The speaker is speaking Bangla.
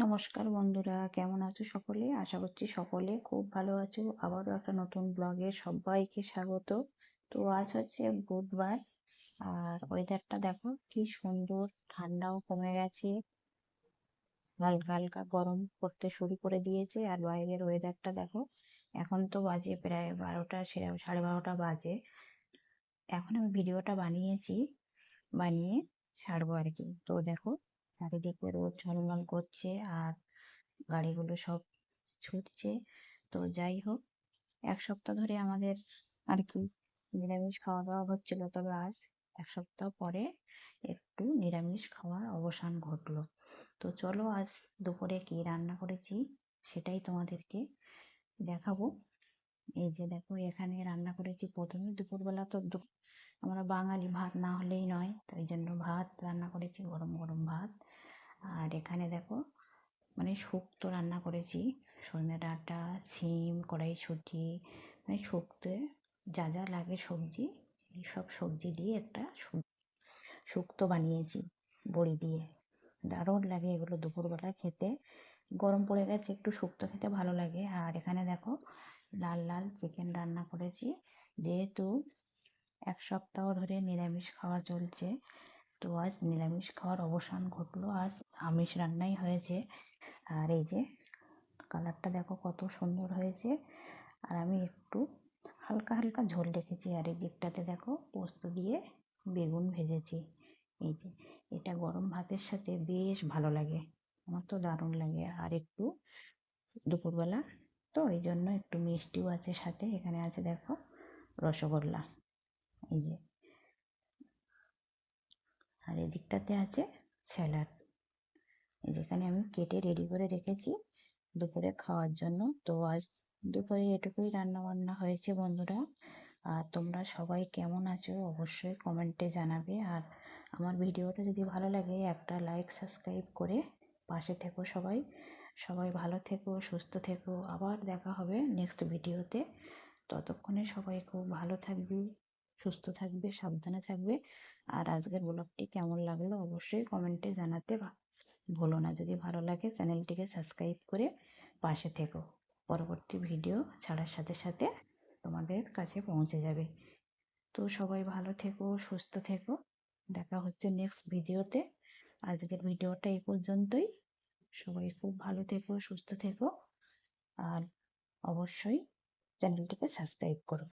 নমস্কার বন্ধুরা, কেমন আছো সকলে? আশা করছি সকলে খুব ভালো আছো। আবারও একটা নতুন ব্লগে সবাইকে স্বাগত। তো আজ হচ্ছে বুধবার, আর ওয়েদারটা দেখো কি সুন্দর, ঠান্ডাও কমে গেছে, হালকা হালকা গরম করতে শুরু করে দিয়েছে। আর বাইরের ওয়েদারটা দেখো, এখন তো বাজে প্রায় 12টা, 12:30 বাজে। এখন আমি ভিডিওটা বানিয়ে ছাড়বো আর কি। তো দেখো, চারিদিকে রোদ ঝলমল করছে আর গাড়িগুলো সব ছুটছে। তো যাই হোক, এক সপ্তাহ ধরে আমাদের আর কি নিরামিষ খাওয়া দাওয়া হচ্ছিল, তবে আজ এক সপ্তাহ পরে একটু নিরামিষ খাওয়ার অবসান ঘটলো। তো চলো আজ দুপুরে কি রান্না করেছি সেটাই তোমাদেরকে দেখাবো। এই যে দেখো, এখানে রান্না করেছি প্রথমে দুপুরবেলা তো আমরা বাঙালি, ভাত না হলেই নয়, তো এই জন্য ভাত রান্না করেছি, গরম গরম ভাত। আর এখানে দেখো, মানে শুক্তো রান্না করেছি, সজনে ডাঁটা, শিম, কড়াইশুঁটি, মানে শুক্তো যা যা লাগে সবজি, এই সব সবজি দিয়ে একটা শুক্তো বানিয়েছি বড়ি দিয়ে। দারুণ লাগে এগুলো দুপুরবেলা খেতে, গরম পড়ে গেছে, একটু শুক্তো খেতে ভালো লাগে। আর এখানে দেখো, লাল লাল চিকেন রান্না করেছি, যেহেতু এক সপ্তাহ ধরে নিরামিষ খাওয়া চলছে, তো আজ নিরামিষ খাওয়ার অবসান ঘটলো, আজ আমিষ রান্নাই হয়েছে। আর এই যে কালারটা দেখো কত সুন্দর হয়েছে। আর আমি একটু হালকা হালকা ঝোল রেখেছি। আর এই দিকটাতে দেখো, পোস্ত দিয়ে বেগুন ভেজেছি। এই যে, এটা গরম ভাতের সাথে বেশ ভালো লাগে, আমার তো দারুণ লাগে। আর একটু দুপুরবেলা তো এই জন্য একটু মিষ্টিও আছে সাথে, এখানে আছে দেখো রসগোল্লা, এই যে। আর এদিকটাতে আছে স্যালাড, এই যেখানে আমি কেটে রেডি করে রেখেছি দুপুরে খাওয়ার জন্য। তো আজ দুপুরে এটুকুই রান্না বান্না হয়েছে বন্ধুরা। আর তোমরা সবাই কেমন আছো অবশ্যই কমেন্টে জানাবে। আর আমার ভিডিওটা যদি ভালো লাগে একটা লাইক সাবস্ক্রাইব করে পাশে থেকো সবাই। সবাই ভালো থেকো, সুস্থ থেকো, আবার দেখা হবে নেক্সট ভিডিওতে। ততক্ষণে সবাই খুব ভালো থাকবে, সুস্থ থাকবে, সাবধানে থাকবে। আর আজকের ব্লগটি কেমন লাগলো অবশ্যই কমেন্টে জানাতে ভুলো না। যদি ভালো লাগে চ্যানেলটিকে সাবস্ক্রাইব করে পাশে থেকো, পরবর্তী ভিডিও ছাড়ার সাথে সাথে তোমাদের কাছে পৌঁছে যাবে। তো সবাই ভালো থেকো, সুস্থ থেকো, দেখা হচ্ছে নেক্সট ভিডিওতে। আজকের ভিডিওটা এই পর্যন্তই। সবাই খুব ভালো থেকো, সুস্থ থেকো, আর অবশ্যই চ্যানেলটিকে সাবস্ক্রাইব করো।